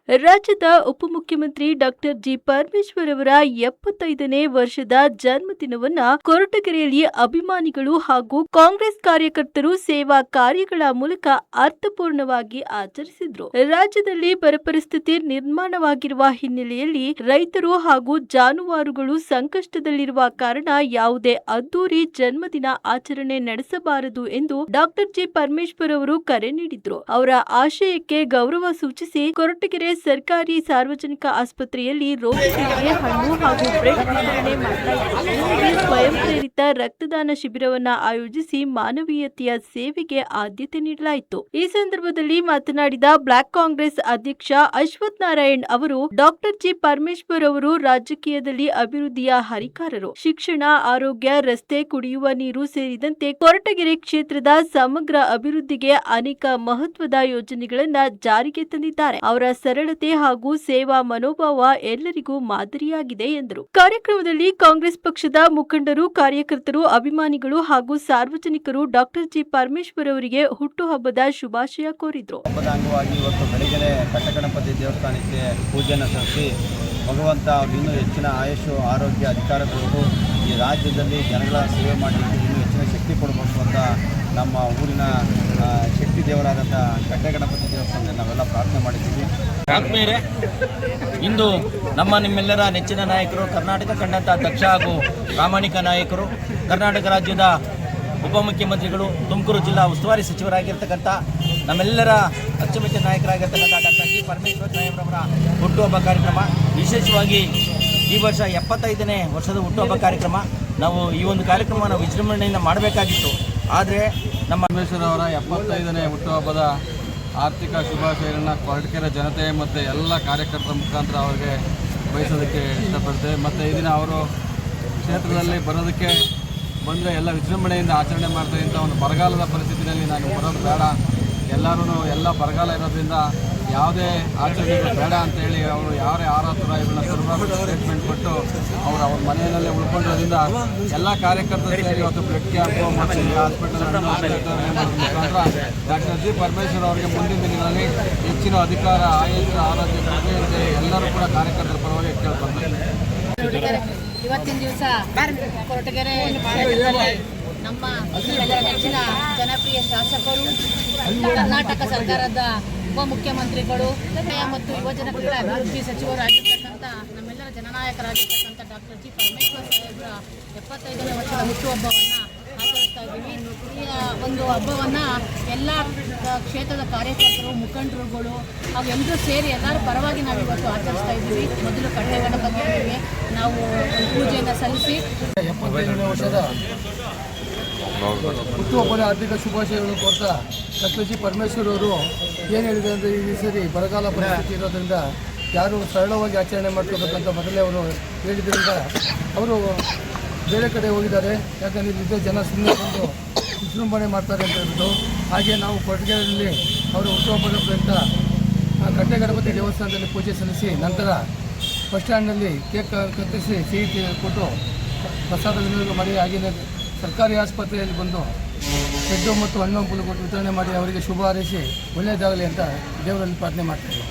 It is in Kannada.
ರಾಜ್ಯದ ಉಪಮುಖ್ಯಮಂತ್ರಿ ಡಾಕ್ಟರ್ ಜಿ ಪರಮೇಶ್ವರ್ ಅವರ 75ನೇ ವರ್ಷದ ಜನ್ಮದಿನವನ್ನ ಕೊರಟಗೆರೆಯಲ್ಲಿ ಅಭಿಮಾನಿಗಳು ಹಾಗೂ ಕಾಂಗ್ರೆಸ್ ಕಾರ್ಯಕರ್ತರು ಸೇವಾ ಕಾರ್ಯಗಳ ಮೂಲಕ ಅರ್ಥಪೂರ್ಣವಾಗಿ ಆಚರಿಸಿದ್ರು. ರಾಜ್ಯದಲ್ಲಿ ಬರ ಪರಿಸ್ಥಿತಿ ನಿರ್ಮಾಣವಾಗಿರುವ ಹಿನ್ನೆಲೆಯಲ್ಲಿ ರೈತರು ಹಾಗೂ ಜಾನುವಾರುಗಳು ಸಂಕಷ್ಟದಲ್ಲಿರುವ ಕಾರಣ ಯಾವುದೇ ಅದ್ದೂರಿ ಜನ್ಮದಿನ ಆಚರಣೆ ನಡೆಸಬಾರದು ಎಂದು ಡಾಕ್ಟರ್ ಜಿ ಪರಮೇಶ್ವರ್ ಅವರು ಕರೆ ನೀಡಿದ್ರು. ಅವರ ಆಶಯಕ್ಕೆ ಗೌರವ ಸೂಚಿಸಿ ಕೊರಟಗೆರೆ ಸರ್ಕಾರಿ ಸಾರ್ವಜನಿಕ ಆಸ್ಪತ್ರೆಯಲ್ಲಿ ರೋಗಿಗಳಿಗೆ ಹಣ್ಣು ಹಾಗೂ ಬ್ರೆಡ್ ವಿತರಣೆ ಮಾಡಲಾಯಿತು. ಸ್ವಯಂ ಪ್ರೇರಿತ ರಕ್ತದಾನ ಶಿಬಿರವನ್ನು ಆಯೋಜಿಸಿ ಮಾನವೀಯತೆಯ ಸೇವೆಗೆ ಆದ್ಯತೆ ನೀಡಲಾಯಿತು. ಈ ಸಂದರ್ಭದಲ್ಲಿ ಮಾತನಾಡಿದ ಬ್ಲಾಕ್ ಕಾಂಗ್ರೆಸ್ ಅಧ್ಯಕ್ಷ ಅಶ್ವಥ್ ನಾರಾಯಣ್ ಅವರು, ಡಾಕ್ಟರ್ ಜಿ ಪರಮೇಶ್ವರ್ ಅವರು ರಾಜಕೀಯದಲ್ಲಿ ಅಭಿವೃದ್ಧಿಯ ಹರಿಕಾರರು. ಶಿಕ್ಷಣ, ಆರೋಗ್ಯ, ರಸ್ತೆ, ಕುಡಿಯುವ ನೀರು ಸೇರಿದಂತೆ ಕೊರಟಗೆರೆ ಕ್ಷೇತ್ರದ ಸಮಗ್ರ ಅಭಿವೃದ್ಧಿಗೆ ಅನೇಕ ಮಹತ್ವದ ಯೋಜನೆಗಳನ್ನ ಜಾರಿಗೆ ತಂದಿದ್ದಾರೆ. ಅವರ ಸರಳತೆ ಹಾಗೂ ಸೇವಾ ಮನೋಭಾವ ಎಲ್ಲರಿಗೂ ಮಾದರಿಯಾಗಿದೆ ಎಂದರು. ಕಾರ್ಯಕ್ರಮದಲ್ಲಿ ಕಾಂಗ್ರೆಸ್ ಪಕ್ಷದ ಮುಖಂಡರು, ಕಾರ್ಯಕರ್ತರು, ಅಭಿಮಾನಿಗಳು ಹಾಗೂ ಸಾರ್ವಜನಿಕರು ಡಾಕ್ಟರ್ ಜಿ ಪರಮೇಶ್ವರ್ ಅವರಿಗೆ ಹುಟ್ಟುಹಬ್ಬದ ಶುಭಾಶಯ ಕೋರಿದ್ರು. ಹಬ್ಬದ ಅಂಗವಾಗಿ ಇವತ್ತು ಬೆಳಗ್ಗೆ ಕಟ್ಟಗಣಪತಿ ದೇವಸ್ಥಾನಕ್ಕೆ ಪೂಜೆಯನ್ನು ಸಲ್ಲಿಸಿ ಭಗವಂತ ಇನ್ನೂ ಹೆಚ್ಚಿನ ಆಯುಷು, ಆರೋಗ್ಯ, ಅಧಿಕಾರ ಕೊಟ್ಟು ಈ ರಾಜ್ಯದಲ್ಲಿ ಜನಗಳ ಸೇವೆ ಮಾಡಲಿಕ್ಕೆ ಇನ್ನೂ ಹೆಚ್ಚಿನ ಶಕ್ತಿ ಕೊಡಬೇಕು ಅಂತ ನಮ್ಮ ಊರಿನ ಶಕ್ತಿ ದೇವರಾದಂಥ ಕಟ್ಟಗಣಪತಿ ದೇವಸ್ಥಾನದಲ್ಲಿ ನಾವೆಲ್ಲ ಪ್ರಾರ್ಥನೆ ಮಾಡಿದ್ದೀವಿ. ಆತ್ಮೀಯರೇ, ಇಂದು ನಿಮ್ಮೆಲ್ಲರ ನೆಚ್ಚಿನ ನಾಯಕರು, ಕರ್ನಾಟಕ ಕಂಡಂಥ ದಕ್ಷ ಹಾಗೂ ಪ್ರಾಮಾಣಿಕ ನಾಯಕರು, ಕರ್ನಾಟಕ ರಾಜ್ಯದ ಉಪಮುಖ್ಯಮಂತ್ರಿಗಳು, ತುಮಕೂರು ಜಿಲ್ಲಾ ಉಸ್ತುವಾರಿ ಸಚಿವರಾಗಿರ್ತಕ್ಕಂಥ ನಮ್ಮೆಲ್ಲರ ಅಚ್ಚುಮೆಚ್ಚಿನ ನಾಯಕರಾಗಿರ್ತಕ್ಕಂಥ ಡಾಕ್ಟರ್ ಜಿ ಪರಮೇಶ್ವರ್ ಸಾಹೇಬ್ರವರ ಹುಟ್ಟುಹಬ್ಬ ಕಾರ್ಯಕ್ರಮ. ವಿಶೇಷವಾಗಿ ಈ ವರ್ಷ 75ನೇ ವರ್ಷದ ಹುಟ್ಟುಹಬ್ಬ ಕಾರ್ಯಕ್ರಮ. ನಾವು ಈ ಒಂದು ಕಾರ್ಯಕ್ರಮವನ್ನು ವಿಜೃಂಭಣೆಯಿಂದ ಮಾಡಬೇಕಾಗಿತ್ತು. ಆದರೆ ನಮ್ಮ ಪರಮೇಶ್ವರ್ ಅವರ 75ನೇ ಹುಟ್ಟುಹಬ್ಬದ ಆರ್ಥಿಕ ಶುಭಾಶಯಗಳನ್ನು ಕೊರಟಗೆರೆ ಜನತೆ ಮತ್ತು ಎಲ್ಲ ಕಾರ್ಯಕರ್ತರ ಮುಖಾಂತರ ಅವರಿಗೆ ಬಯಸೋದಕ್ಕೆ ಇಷ್ಟಪಡ್ತೇವೆ. ಮತ್ತು ಈ ದಿನ ಅವರು ಕ್ಷೇತ್ರದಲ್ಲಿ ಬರೋದಕ್ಕೆ ಬಂದರೆ ಎಲ್ಲ ವಿಜೃಂಭಣೆಯಿಂದ ಆಚರಣೆ ಮಾಡ್ತಾರೆ. ಇಂಥ ಒಂದು ಬರಗಾಲದ ಪರಿಸ್ಥಿತಿಯಲ್ಲಿ ನಾನು ಬರೋದು ಬೇಡ, ಎಲ್ಲ ಬರಗಾಲ ಇರೋದ್ರಿಂದ ಯಾವುದೇ ಆಚರಣೆಗಳು ಬೇಡ ಅಂತೇಳಿ ಅವರು ಯಾರೇ ಆರಾಧರ ಇವನ್ನ ಸ್ಟೇಟ್ಮೆಂಟ್ ಕೊಟ್ಟು ಅವ್ರ ಮನೆಯಲ್ಲೇ ಉಳ್ಕೊಂಡಿರೋದ್ರಿಂದ ಎಲ್ಲ ಕಾರ್ಯಕರ್ತರು ಸೇರಿ ಇವತ್ತು ಬ್ಲಡ್ ಕ್ಯಾಂಪು ಮತ್ತು ಹಾಸ್ಪಿಟಲ್ ಮುಖಾಂತರ ಡಾಕ್ಟರ್ ಜಿ ಪರಮೇಶ್ವರ್ ಅವರಿಗೆ ಮುಂದಿನ ದಿನಗಳಲ್ಲಿ ಹೆಚ್ಚಿನ ಅಧಿಕಾರ, ಆಯುಷ್, ಆರೋಗ್ಯ ಕೊಡುಗೆ ಎಲ್ಲರೂ ಕೂಡ ಕಾರ್ಯಕರ್ತರ ಪರವಾಗಿ ಕೇಳ್ಕೊಳ್ತಾರೆ. ಇವತ್ತಿನ ದಿವಸ ಕೊರಟಗೆರೆ ನಮ್ಮ ನೆಚ್ಚಿನ ಜನಪ್ರಿಯ ಶಾಸಕರು, ಕರ್ನಾಟಕ ಸರ್ಕಾರದ ಉಪಮುಖ್ಯಮಂತ್ರಿಗಳು ಮತ್ತು ಯುವಜನ ಕ್ರೀಡಾ ಅಭಿವೃದ್ಧಿ ಸಚಿವರಾಗಿರ್ತಕ್ಕಂಥ ನಮ್ಮೆಲ್ಲರ ಜನನಾಯಕರಾಗಿರ್ತಕ್ಕಂಥ ಡಾಕ್ಟರ್ ಜಿ ಪರಮೇಶ್ವರ್ ಸಾಹೇಬ್ರ 75ನೇ ವರ್ಷದ ಹುಟ್ಟುಹಬ್ಬವನ್ನು ಆಚರಿಸ್ತಾ ಇದ್ದೀವಿ. ಈ ಒಂದು ಹಬ್ಬವನ್ನು ಎಲ್ಲ ಕ್ಷೇತ್ರದ ಕಾರ್ಯಕರ್ತರು, ಮುಖಂಡರುಗಳು ಹಾಗೂ ಎಲ್ಲರೂ ಸೇರಿ ಎಲ್ಲರ ಪರವಾಗಿ ನಾವು ಇವತ್ತು ಆಚರಿಸ್ತಾ ಇದ್ದೀವಿ. ಮೊದಲು ಕಟ್ಟೆಗಣಪತಿಯವರಿಗೆ ನಾವು ಪೂಜೆಯನ್ನು ಸಲ್ಲಿಸಿ 75ನೇ ವರ್ಷದ ಹುಟ್ಟುಹಬ್ಬದ ಆರ್ಥಿಕ ಶುಭಾಶಯಗಳನ್ನು ಕೊಡ್ತಾ ಡಾಕ್ಟರ್ ಜಿ ಪರಮೇಶ್ವರ್ ಅವರು ಏನು ಹೇಳಿದೆ ಅಂದರೆ, ಈ ಸರಿ ಬರಗಾಲ ಪರಿಸ್ಥಿತಿ ಇರೋದ್ರಿಂದ ಯಾರು ಸರಳವಾಗಿ ಆಚರಣೆ ಮಾಡ್ಕೋಬೇಕಂತ ಮೊದಲೇ ಅವರು ಹೇಳಿದ್ರಿಂದ ಅವರು ಬೇರೆ ಕಡೆ ಹೋಗಿದ್ದಾರೆ. ಯಾಕಂದರೆ ಇಲ್ಲಿದ್ದ ಜನ ಸುಮ್ಮನೆ ಬಂದು ವಿಜೃಂಭಣೆ ಮಾಡ್ತಾರೆ ಅಂತ ಹೇಳ್ಬಿಟ್ಟು. ಹಾಗೆ ನಾವು ಕೊರಟಗೆರೆಯಲ್ಲಿ ಅವರು ಹುಟ್ಟುಹಬ್ಬದ ಪ್ರಯುಕ್ತ ಕಟ್ಟೆಗಣಪತಿ ದೇವಸ್ಥಾನದಲ್ಲಿ ಪೂಜೆ ಸಲ್ಲಿಸಿ ನಂತರ ಬಸ್ ಸ್ಟ್ಯಾಂಡ್ನಲ್ಲಿ ಕೇಕ್ ಕತ್ತರಿಸಿ ಸಿಹಿ ಕೊಟ್ಟು ಪ್ರಸಾದ ವಿನಿಯೋಗ ಮಾಡಿ, ಹಾಗೆಯೇ ಸರ್ಕಾರಿ ಆಸ್ಪತ್ರೆಯಲ್ಲಿ ಬಂದು ಬ್ರೆಡ್ಡು ಮತ್ತು ಹಣ್ಣು ಹಂಪಲು ಕೊಟ್ಟು ವಿತರಣೆ ಮಾಡಿ ಅವರಿಗೆ ಶುಭ ಹಾರೈಸಿ ಒಳ್ಳೆಯದಾಗಲಿ ಅಂತ ದೇವರಲ್ಲಿ ಪ್ರಾರ್ಥನೆ ಮಾಡ್ತಾರೆ.